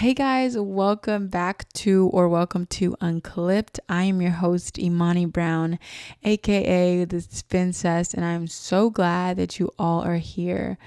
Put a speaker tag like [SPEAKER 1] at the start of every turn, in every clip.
[SPEAKER 1] Hey guys, welcome to Unclipped. I am your host, Imani Brown, aka the Spincess, and I'm so glad that you all are here.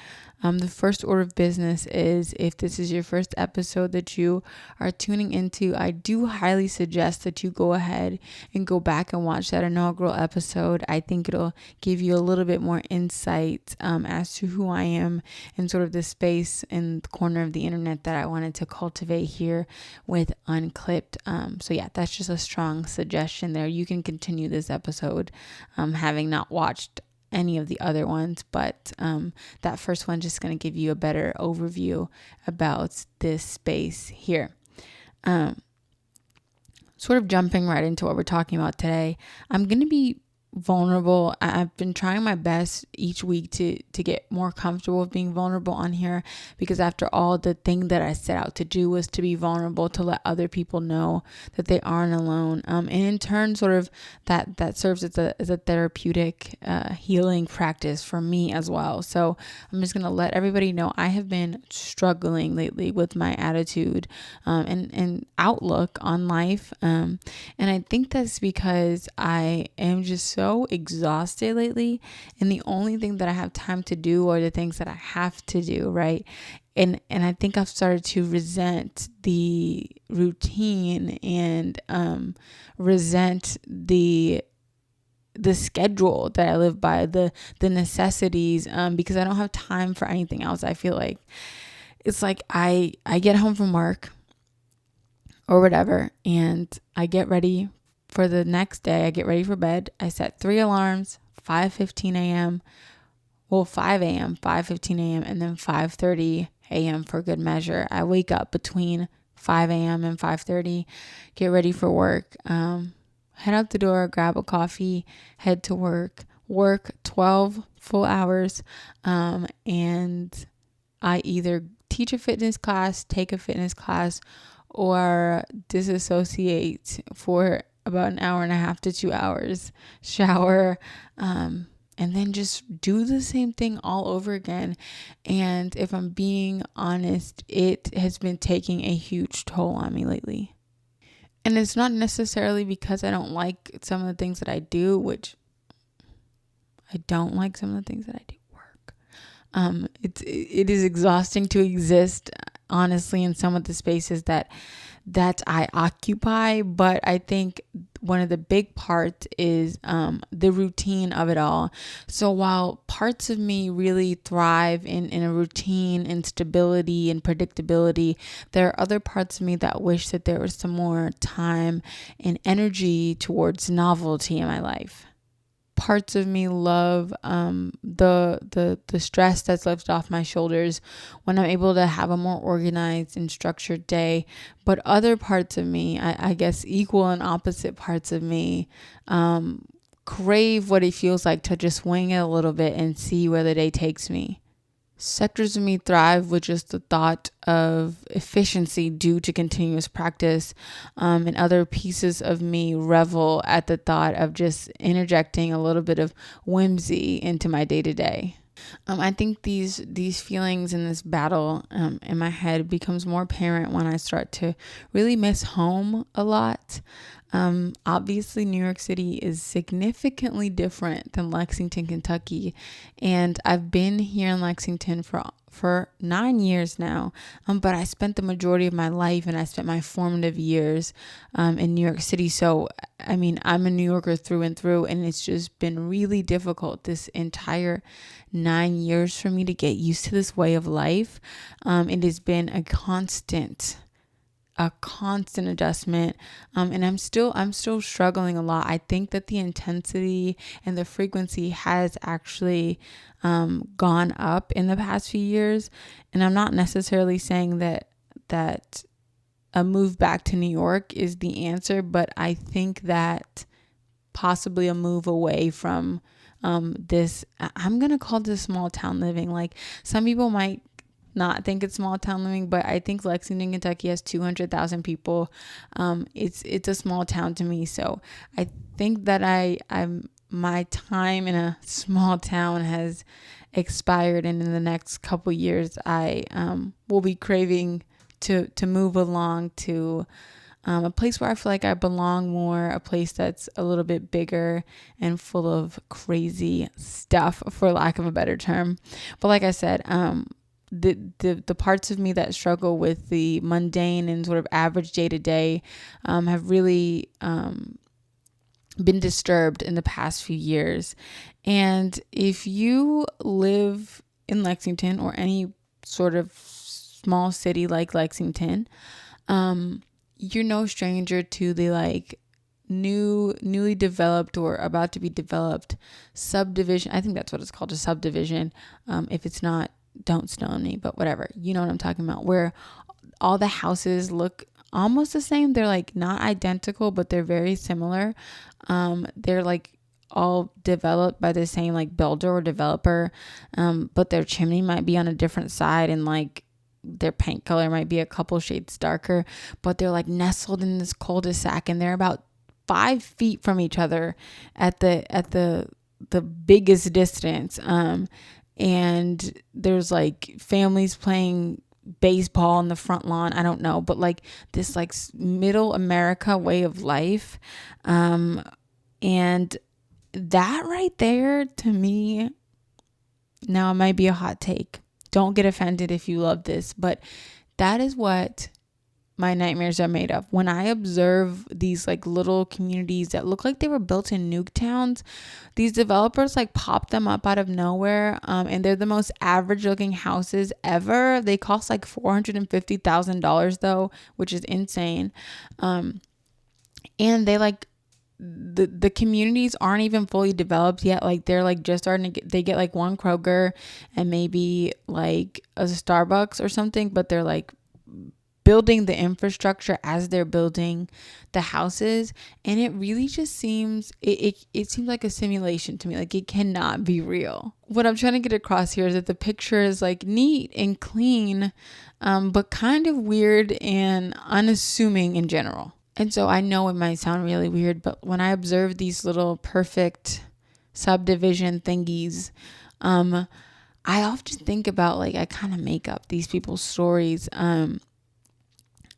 [SPEAKER 1] The first order of business is, if this is your first episode that you are tuning into, I do highly suggest that you go ahead and go back and watch that inaugural episode. I think it'll give you a little bit more insight as to who I am and sort of the space in the corner of the internet that I wanted to cultivate here with Unclipped. So yeah, that's just a strong suggestion there. You can continue this episode having not watched any of the other ones, but that first one just going to give you a better overview about this space here. Sort of jumping right into what we're talking about today, I'm going to be vulnerable. I've been trying my best each week to get more comfortable with being vulnerable on here, because after all, the thing that I set out to do was to be vulnerable, to let other people know that they aren't alone, and in turn sort of that serves as a therapeutic healing practice for me as well. So I'm just gonna let everybody know I have been struggling lately with my attitude and outlook on life, and I think that's because I am just so exhausted lately, and the only thing that I have time to do are the things that I have to do, right? And I think I've started to resent the routine and resent the schedule that I live by, the necessities, because I don't have time for anything else. I feel like it's like I get home from work or whatever, and I get ready for the next day. I get ready for bed. I set 3 alarms, 5:15 a.m., 5 a.m., 5:15 a.m., and then 5:30 a.m. for good measure. I wake up between 5 a.m. and 5:30, get ready for work, head out the door, grab a coffee, head to work 12 full hours, and I either teach a fitness class, take a fitness class, or disassociate for about an hour and a half to 2 hours, shower, and then just do the same thing all over again. And if I'm being honest, it has been taking a huge toll on me lately. And it's not necessarily because I don't like some of the things that I do, which I don't like some of the things that I do. It is exhausting to exist, honestly, in some of the spaces that I occupy. But I think one of the big parts is the routine of it all. So while parts of me really thrive in a routine and stability and predictability, there are other parts of me that wish that there was some more time and energy towards novelty in my life. Parts of me love the stress that's lifted off my shoulders when I'm able to have a more organized and structured day. But other parts of me, I guess equal and opposite parts of me, crave what it feels like to just wing it a little bit and see where the day takes me. Sectors of me thrive with just the thought of efficiency due to continuous practice, and other pieces of me revel at the thought of just interjecting a little bit of whimsy into my day-to-day. I think these feelings and this battle in my head becomes more apparent when I start to really miss home a lot. Obviously, New York City is significantly different than Lexington, Kentucky, and I've been here in Lexington for 9 years now, but I spent the majority of my life, and I spent my formative years in New York City. So I mean, I'm a New Yorker through and through, and it's just been really difficult this entire 9 years for me to get used to this way of life. It has been a constant adjustment, and I'm still struggling a lot. I think that the intensity and the frequency has actually gone up in the past few years, and I'm not necessarily saying that a move back to New York is the answer, but I think that possibly a move away from this, I'm gonna call this small town living. Like, some people might not think it's small town living, but I think Lexington, Kentucky has 200,000 people. It's a small town to me. So I think that my time in a small town has expired, and in the next couple years I will be craving to move along to a place where I feel like I belong more, a place that's a little bit bigger and full of crazy stuff, for lack of a better term. But like I said, the parts of me that struggle with the mundane and sort of average day to day have really been disturbed in the past few years. And if you live in Lexington or any sort of small city like Lexington, you're no stranger to the like newly developed or about to be developed subdivision. I think that's what it's called, a subdivision. If it's not, don't stone me, but whatever. You know what I'm talking about, where all the houses look almost the same. They're like not identical, but they're very similar. They're like all developed by the same like builder or developer, but their chimney might be on a different side, and like their paint color might be a couple shades darker, but they're like nestled in this cul-de-sac, and they're about 5 feet from each other at the biggest distance. And there's like families playing baseball on the front lawn. I don't know, but like this like middle America way of life. And that right there, to me, now it might be a hot take. Don't get offended if you love this, but that is what my nightmares are made of. When I observe these like little communities that look like they were built in nuke towns, these developers like pop them up out of nowhere, and they're the most average looking houses ever. They cost like $450,000 though, which is insane. And they like the communities aren't even fully developed yet. Like they're like just starting to they get like one Kroger and maybe like a Starbucks or something, but they're like building the infrastructure as they're building the houses. And it really just seems, it seems like a simulation to me. Like it cannot be real. What I'm trying to get across here is that the picture is like neat and clean, but kind of weird and unassuming in general. And so I know it might sound really weird, but when I observe these little perfect subdivision thingies, I often think about like, I kind of make up these people's stories.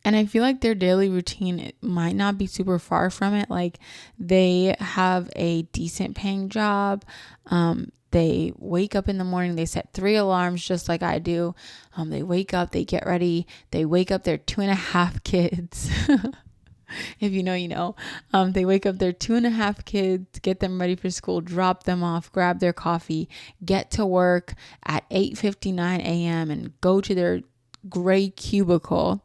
[SPEAKER 1] And I feel like their daily routine, it might not be super far from it. Like they have a decent paying job. They wake up in the morning, they set 3 alarms just like I do. They wake up, they get ready, they wake up their 2.5 kids. If you know, you know. They wake up their 2.5 kids, get them ready for school, drop them off, grab their coffee, get to work at 8:59 a.m. and go to their gray cubicle,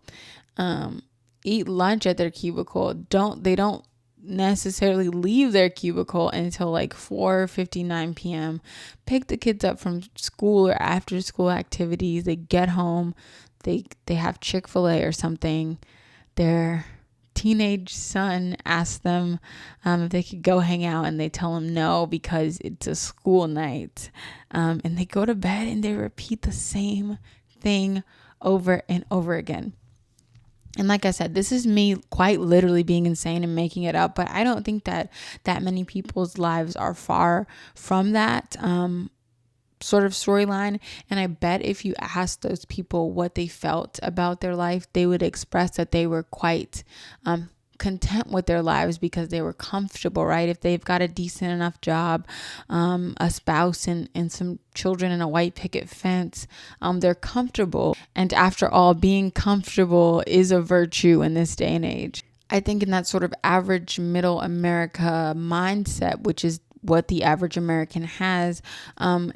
[SPEAKER 1] eat lunch at their cubicle. They don't necessarily leave their cubicle until like 4:59 p.m. Pick the kids up from school or after school activities. They get home, they have Chick-fil-A or something. Their teenage son asks them if they could go hang out, and they tell him no because it's a school night, and they go to bed and they repeat the same thing over and over again. And like I said, this is me quite literally being insane and making it up, but I don't think that many people's lives are far from that sort of storyline. And I bet if you asked those people what they felt about their life, they would express that they were quite content with their lives because they were comfortable, right? If they've got a decent enough job, a spouse and some children and a white picket fence, they're comfortable. And after all, being comfortable is a virtue in this day and age. I think in that sort of average middle America mindset, which is what the average American has,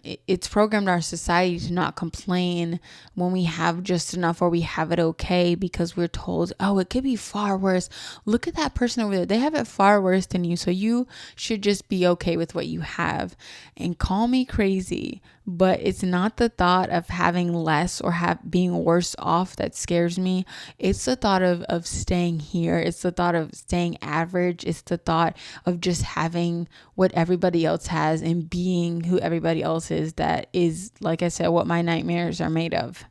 [SPEAKER 1] it's programmed our society to not complain when we have just enough or we have it okay, because we're told, oh, it could be far worse. Look at that person over there. They have it far worse than you. So you should just be okay with what you have. And call me crazy, but it's not the thought of having less or being worse off that scares me. It's the thought of staying here. It's the thought of staying average. It's the thought of just having what everybody else has and being who everybody else is. That is, like I said, what my nightmares are made of.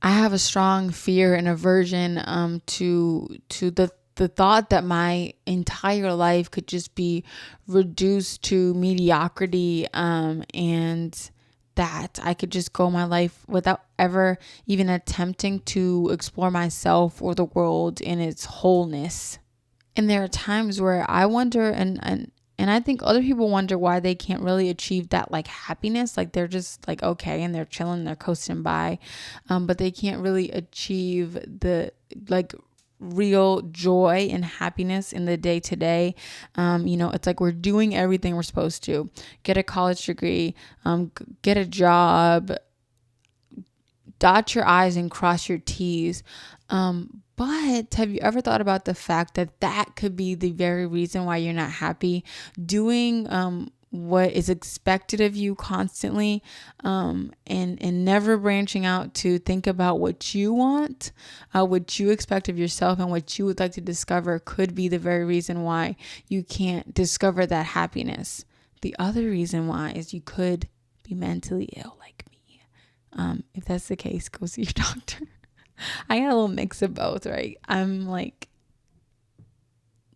[SPEAKER 1] I have a strong fear and aversion to the thought that my entire life could just be reduced to mediocrity, and that I could just go my life without ever even attempting to explore myself or the world in its wholeness. And there are times where I wonder, and I think other people wonder why they can't really achieve that like happiness. Like they're just like okay and they're chilling, they're coasting by, but they can't really achieve the like real joy and happiness in the day to day. It's like we're doing everything we're supposed to. Get a college degree, get a job, dot your I's and cross your T's. But have you ever thought about the fact that that could be the very reason why you're not happy? Doing what is expected of you constantly, and never branching out to think about what you want, what you expect of yourself, and what you would like to discover could be the very reason why you can't discover that happiness. The other reason why is you could be mentally ill like me. If that's the case, go see your doctor. I got a little mix of both, right? I'm like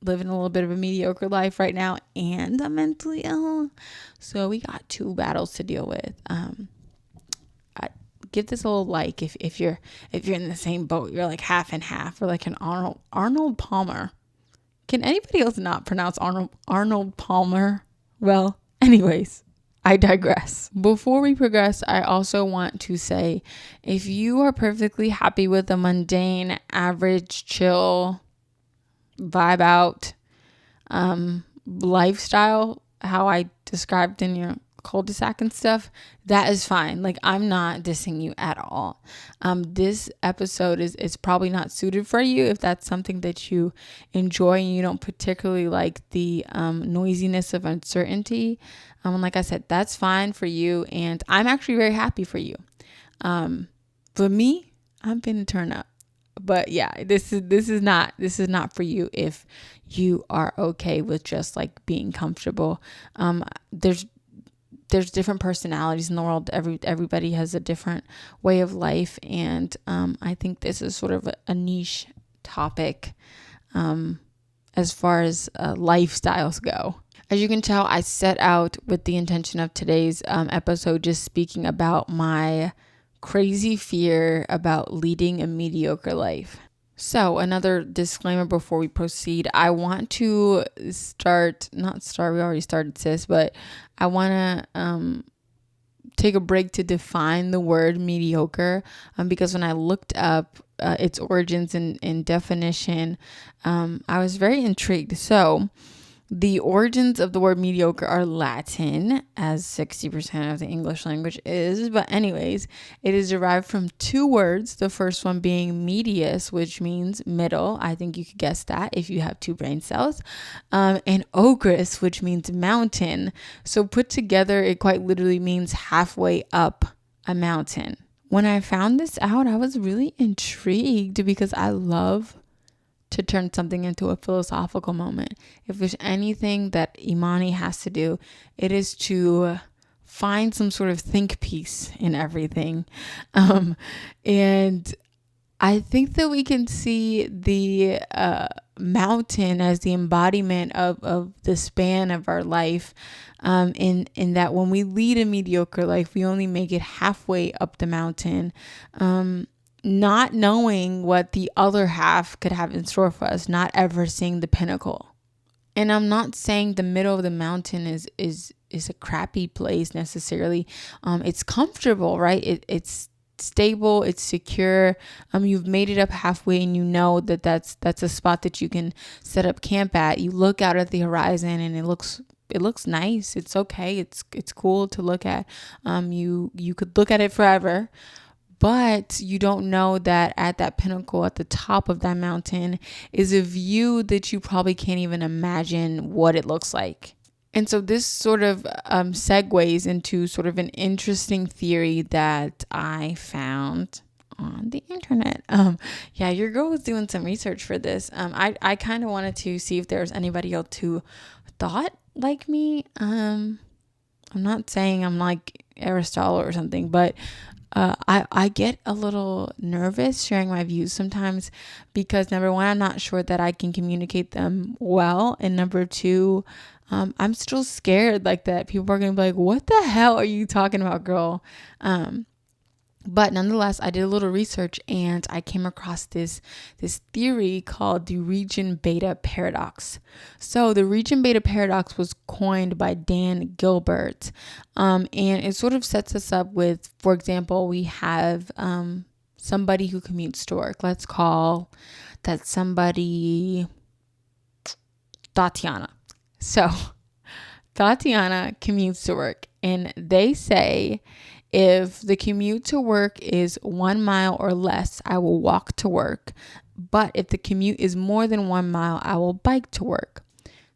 [SPEAKER 1] living a little bit of a mediocre life right now and I'm mentally ill. So we got two battles to deal with. I give this a little like if you're in the same boat, you're like half and half, or like an Arnold Palmer. Can anybody else not pronounce Arnold Palmer? Well, anyways, I digress. Before we progress, I also want to say, if you are perfectly happy with a mundane, average, chill, vibe out lifestyle, how I described in your cul-de-sac and stuff, that is fine. Like, I'm not dissing you at all. This episode is probably not suited for you if that's something that you enjoy and you don't particularly like the noisiness of uncertainty. And like I said, that's fine for you, and I'm actually very happy for you. For me, I'm finna turn up. But yeah, this is not for you if you are okay with just like being comfortable. There's different personalities in the world. Everybody has a different way of life, and I think this is sort of a niche topic as far as lifestyles go. As you can tell, I set out with the intention of today's episode just speaking about my crazy fear about leading a mediocre life. So another disclaimer before we proceed. I want to we already started, sis, but I want to take a break to define the word mediocre, because when I looked up its origins and definition, I was very intrigued. So the origins of the word mediocre are Latin, as 60% of the English language is. But anyways, it is derived from two words. The first one being medius, which means middle. I think you could guess that if you have two brain cells. And ogris, which means mountain. So put together, it quite literally means halfway up a mountain. When I found this out, I was really intrigued because I love to turn something into a philosophical moment. If there's anything that Imani has to do, it is to find some sort of think piece in everything. And I think that we can see the mountain as the embodiment of the span of our life, in that when we lead a mediocre life, we only make it halfway up the mountain, not knowing what the other half could have in store for us, not ever seeing the pinnacle. And I'm not saying the middle of the mountain is a crappy place necessarily. It's comfortable, right? It's stable, it's secure. You've made it up halfway, and you know that's a spot that you can set up camp at. You look out at the horizon, and it looks nice. It's okay. It's cool to look at. You could look at it forever. But you don't know that at that pinnacle, at the top of that mountain, is a view that you probably can't even imagine what it looks like. And so this sort of segues into sort of an interesting theory that I found on the internet. Your girl was doing some research for this. I kind of wanted to see if there was anybody else who thought like me. I'm not saying I'm like Aristotle or something, but I get a little nervous sharing my views sometimes because number one, I'm not sure that I can communicate them well. And number two, I'm still scared like that. People are going to be like, what the hell are you talking about, girl? But nonetheless, I did a little research and I came across this theory called the region beta paradox. So the region beta paradox was coined by Dan Gilbert, and it sort of sets us up with, for example, we have somebody who commutes to work. Let's call that somebody Tatiana. So Tatiana commutes to work, and they say, if the commute to work is 1 mile or less, I will walk to work. But if the commute is more than 1 mile, I will bike to work.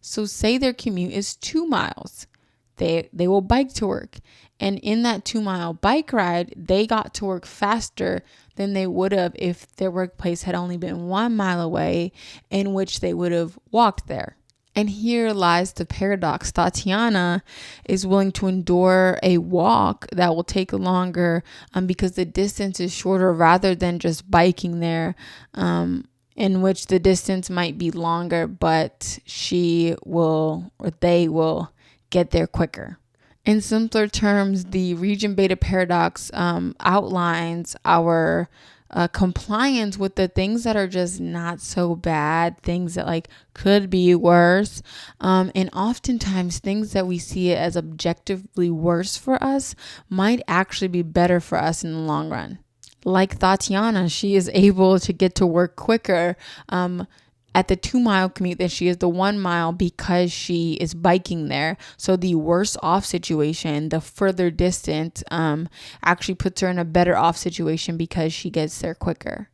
[SPEAKER 1] So say their commute is 2 miles. They will bike to work. And in that 2-mile bike ride, they got to work faster than they would have if their workplace had only been 1 mile away, in which they would have walked there. And here lies the paradox. Tatiana is willing to endure a walk that will take longer because the distance is shorter, rather than just biking there, in which the distance might be longer, but they will get there quicker. In simpler terms, the region beta paradox outlines our compliance with the things that are just not so bad, things that like could be worse. And oftentimes things that we see as objectively worse for us might actually be better for us in the long run. Like Tatiana, she is able to get to work quicker at the 2-mile commute than she is the 1 mile because she is biking there. So the worse off situation, the further distance, actually puts her in a better off situation because she gets there quicker.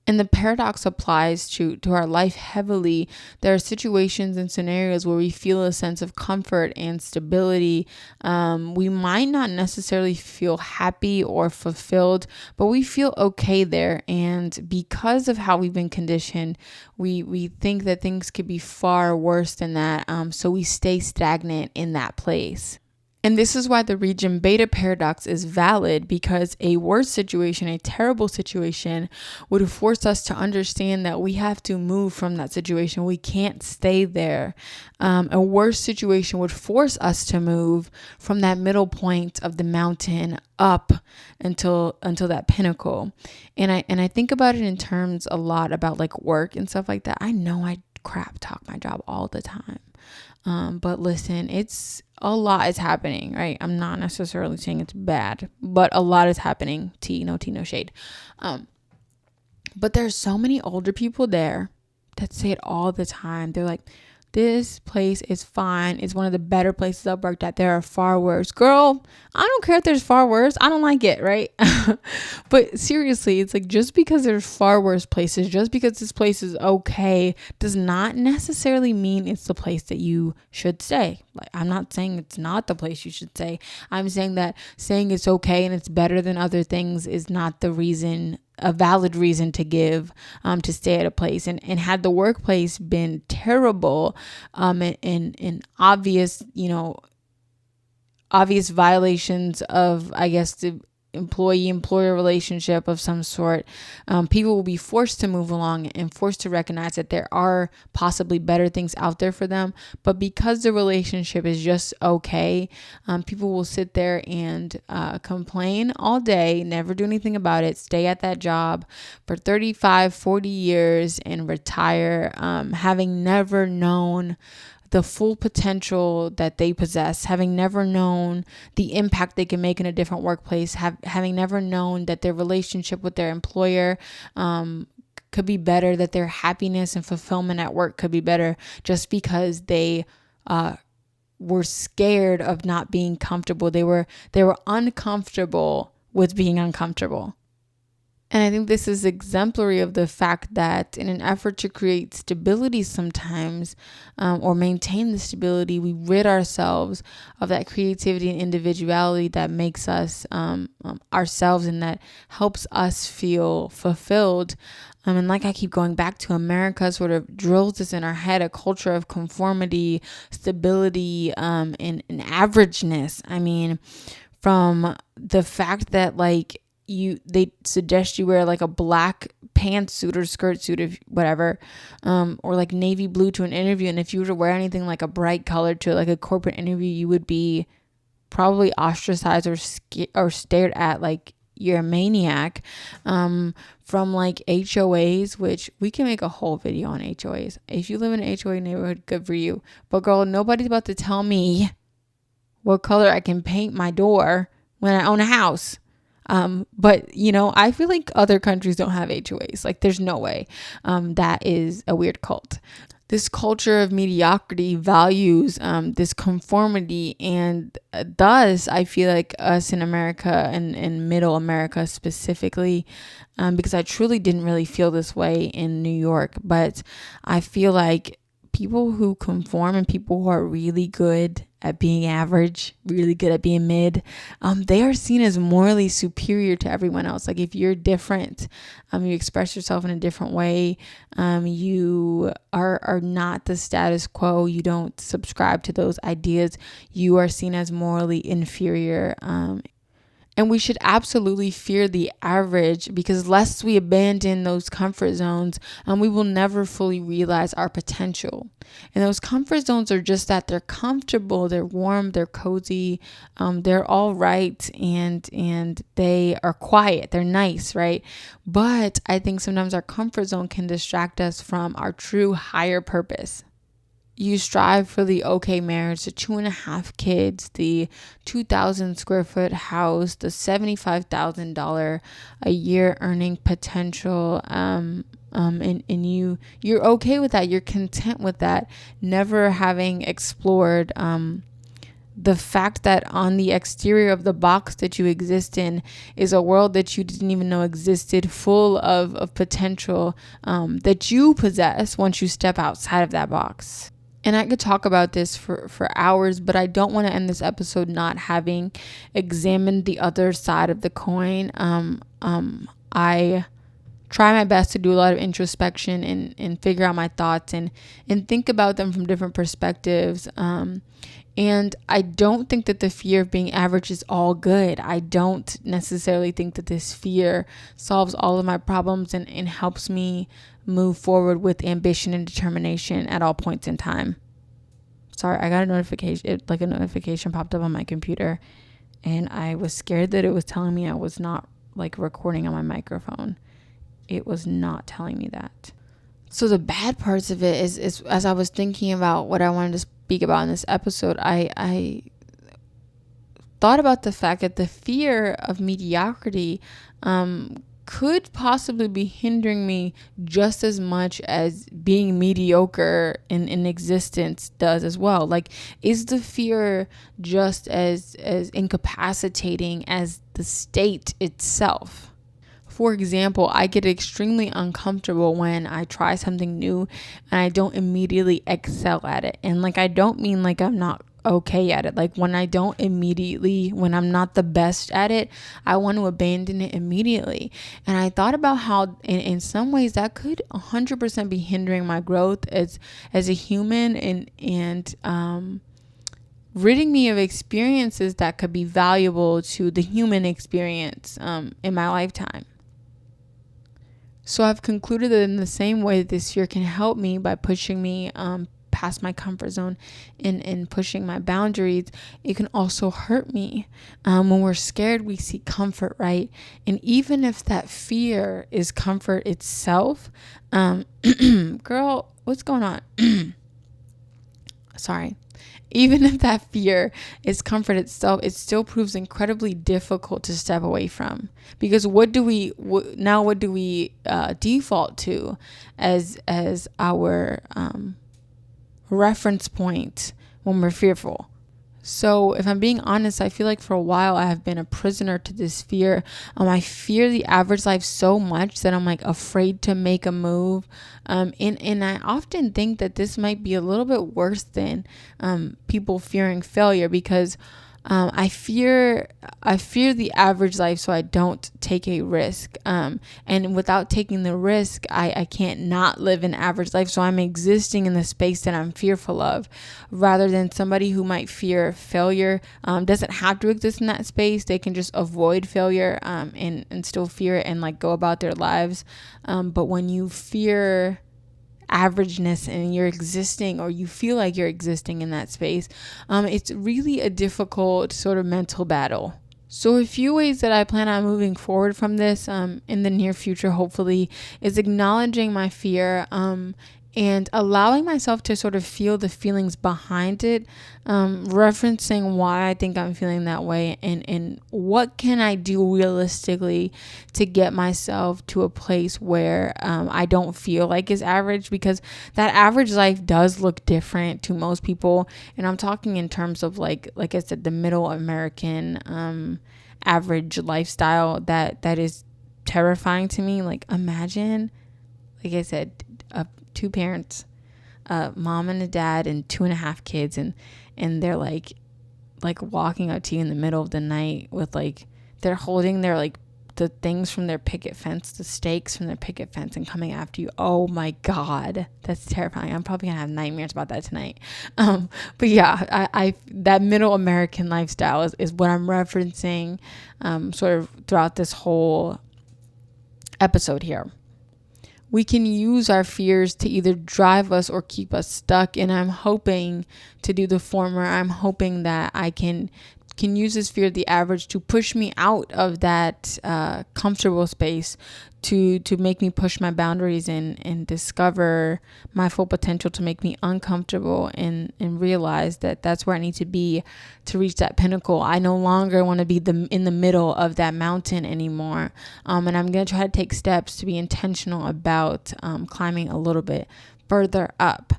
[SPEAKER 1] And the paradox applies to our life heavily. There are situations and scenarios where we feel a sense of comfort and stability. We might not necessarily feel happy or fulfilled, but we feel okay there. And because of how we've been conditioned, we think that things could be far worse than that. So we stay stagnant in that place. And this is why the region beta paradox is valid, because a worse situation, a terrible situation, would force us to understand that we have to move from that situation. We can't stay there. A worse situation would force us to move from that middle point of the mountain up until that pinnacle. And I think about it in terms a lot about like work and stuff like that. I know I crap talk my job all the time. But listen, a lot is happening, right? I'm not necessarily saying it's bad, but a lot is happening. No shade. But there's so many older people there that say it all the time. They're like, this place is fine. It's one of the better places I've worked at. There are far worse. Girl, I don't care if there's far worse. I don't like it, right? But seriously, it's like, just because there's far worse places, just because this place is okay, does not necessarily mean it's the place that you should stay. Like, I'm not saying it's not the place you should stay. I'm saying that saying it's okay and it's better than other things is not a valid reason to give to stay at a place. And had the workplace been terrible and obvious violations of, I guess, the employee-employer relationship of some sort, people will be forced to move along and forced to recognize that there are possibly better things out there for them. But because the relationship is just okay, people will sit there and complain all day, never do anything about it, stay at that job for 35, 40 years and retire, having never known the full potential that they possess, having never known the impact they can make in a different workplace, having never known that their relationship with their employer could be better, that their happiness and fulfillment at work could be better, just because they were scared of not being comfortable. They were uncomfortable with being uncomfortable. And I think this is exemplary of the fact that in an effort to create stability sometimes, or maintain the stability, we rid ourselves of that creativity and individuality that makes us ourselves and that helps us feel fulfilled. And like I keep going back to, America sort of drills this in our head, a culture of conformity, stability, and averageness. I mean, from the fact that they suggest you wear like a black pantsuit or skirt suit, if whatever, or like navy blue to an interview. And if you were to wear anything like a bright color to like a corporate interview, you would be probably ostracized or stared at like you're a maniac. From like HOAs, which we can make a whole video on HOAs. If you live in an HOA neighborhood, good for you. But girl, nobody's about to tell me what color I can paint my door when I own a house. But I feel like other countries don't have HOAs. Like there's no way. That is a weird cult. This culture of mediocrity values this conformity, and thus I feel like us in America and in middle America specifically, because I truly didn't really feel this way in New York, but I feel like people who conform and people who are really good at being average, really good at being mid, they are seen as morally superior to everyone else. Like if you're different, you express yourself in a different way, you are not the status quo, you don't subscribe to those ideas, you are seen as morally inferior. And we should absolutely fear the average, because lest we abandon those comfort zones, we will never fully realize our potential. And those comfort zones are just that. They're comfortable, they're warm, they're cozy, they're all right, and they are quiet, they're nice, right? But I think sometimes our comfort zone can distract us from our true higher purpose. You strive for the okay marriage, the 2.5 kids, the 2,000 square foot house, the $75,000 a year earning potential, and you're okay with that. You're content with that, never having explored the fact that on the exterior of the box that you exist in is a world that you didn't even know existed, full of potential that you possess once you step outside of that box. And I could talk about this for hours, but I don't want to end this episode not having examined the other side of the coin. I try my best to do a lot of introspection and figure out my thoughts and think about them from different perspectives. And I don't think that the fear of being average is all good. I don't necessarily think that this fear solves all of my problems and helps me move forward with ambition and determination at all points in time. Sorry, I got a notification. A notification popped up on my computer, and I was scared that it was telling me I was not like recording on my microphone. It was not telling me that. So the bad parts of it is as I was thinking about what I wanted to speak about in this episode, I thought about the fact that the fear of mediocrity could possibly be hindering me just as much as being mediocre in existence does as well. Like, is the fear just as incapacitating as the state itself? For example, I get extremely uncomfortable when I try something new and I don't immediately excel at it. And I don't mean like I'm not okay at it. Like when I'm not the best at it, I want to abandon it immediately. And I thought about how in some ways that could 100% be hindering my growth as a human and ridding me of experiences that could be valuable to the human experience in my lifetime. So I've concluded that in the same way this year can help me by pushing me past my comfort zone and pushing my boundaries, it can also hurt me. When we're scared, we seek comfort, right? And even if that fear is comfort itself, girl, what's going on? Sorry. Even if that fear is comfort itself, it still proves incredibly difficult to step away from. Because what do we default to as our reference point when we're fearful? So if I'm being honest, I feel like for a while I have been a prisoner to this fear. I fear the average life so much that I'm afraid to make a move. And I often think that this might be a little bit worse than people fearing failure, because I fear the average life, so I don't take a risk. And without taking the risk, I can't not live an average life. So I'm existing in the space that I'm fearful of, rather than somebody who might fear failure. Doesn't have to exist in that space. They can just avoid failure, and still fear it and like go about their lives. But when you fear averageness and you're existing, or you feel like you're existing in that space, it's really a difficult sort of mental battle. So a few ways that I plan on moving forward from this in the near future, hopefully, is acknowledging my fear, and allowing myself to sort of feel the feelings behind it, referencing why I think I'm feeling that way, and what can I do realistically to get myself to a place where I don't feel like is average, because that average life does look different to most people. And I'm talking in terms of like I said, the middle American average lifestyle that is terrifying to me. Like, imagine, like I said, 2 parents, mom and a dad, and 2.5 kids, and they're like walking up to you in the middle of the night with like, they're holding their like the things from their picket fence, the stakes from their picket fence, and coming after you. Oh my God, that's terrifying. I'm probably gonna have nightmares about that tonight. But yeah, I that middle American lifestyle is what I'm referencing, sort of throughout this whole episode here. We can use our fears to either drive us or keep us stuck. And I'm hoping to do the former. I'm hoping that I can use this fear of the average to push me out of that comfortable space, to make me push my boundaries and discover my full potential, to make me uncomfortable and realize that that's where I need to be to reach that pinnacle. I no longer want to be in the middle of that mountain anymore. And I'm going to try to take steps to be intentional about climbing a little bit further up.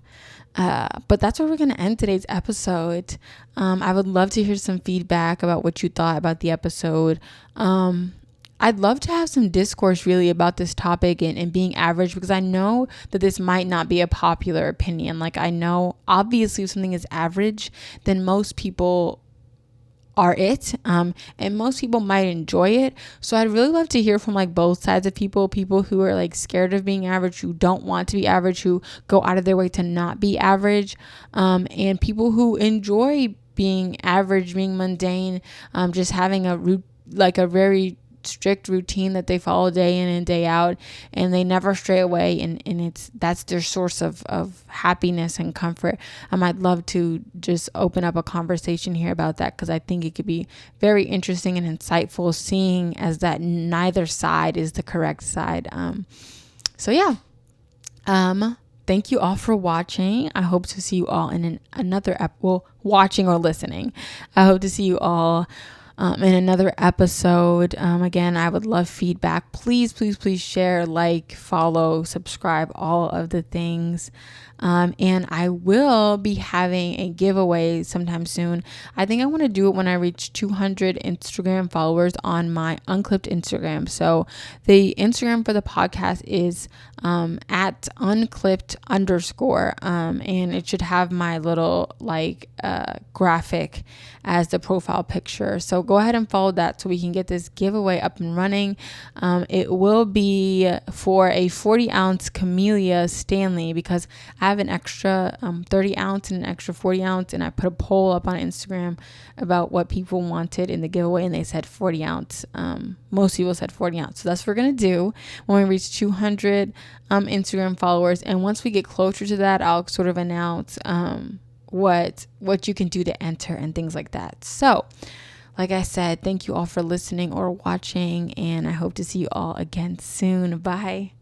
[SPEAKER 1] But that's where we're going to end today's episode. I would love to hear some feedback about what you thought about the episode. I'd love to have some discourse really about this topic and being average, because I know that this might not be a popular opinion. Like, I know obviously if something is average, then most people are it, and most people might enjoy it. So I'd really love to hear from like both sides of people who are like scared of being average, who don't want to be average, who go out of their way to not be average, and people who enjoy being average, being mundane, just having a very strict routine that they follow day in and day out, and they never stray away, and that's their source of happiness and comfort. I'd love to just open up a conversation here about that, because I think it could be very interesting and insightful, seeing as that neither side is the correct side. So yeah, thank you all for watching. I hope to see you all in another watching or listening. I hope to see you all in another episode. Again, I would love feedback. Please share, like, follow, subscribe, all of the things. And I will be having a giveaway sometime soon. I think I want to do it when I reach 200 Instagram followers on my Unclipped Instagram. So the Instagram for the podcast is at Unclipped_, and it should have my little graphic as the profile picture. So go ahead and follow that so we can get this giveaway up and running. It will be for a 40-ounce Camellia Stanley, because I have an extra 30 ounce and an extra 40 ounce, and I put a poll up on Instagram about what people wanted in the giveaway, and they said 40 ounce. Most people said 40 ounce. So that's what we're going to do when we reach 200 Instagram followers. And once we get closer to that, I'll sort of announce what you can do to enter and things like that. So like I said, thank you all for listening or watching, and I hope to see you all again soon. Bye.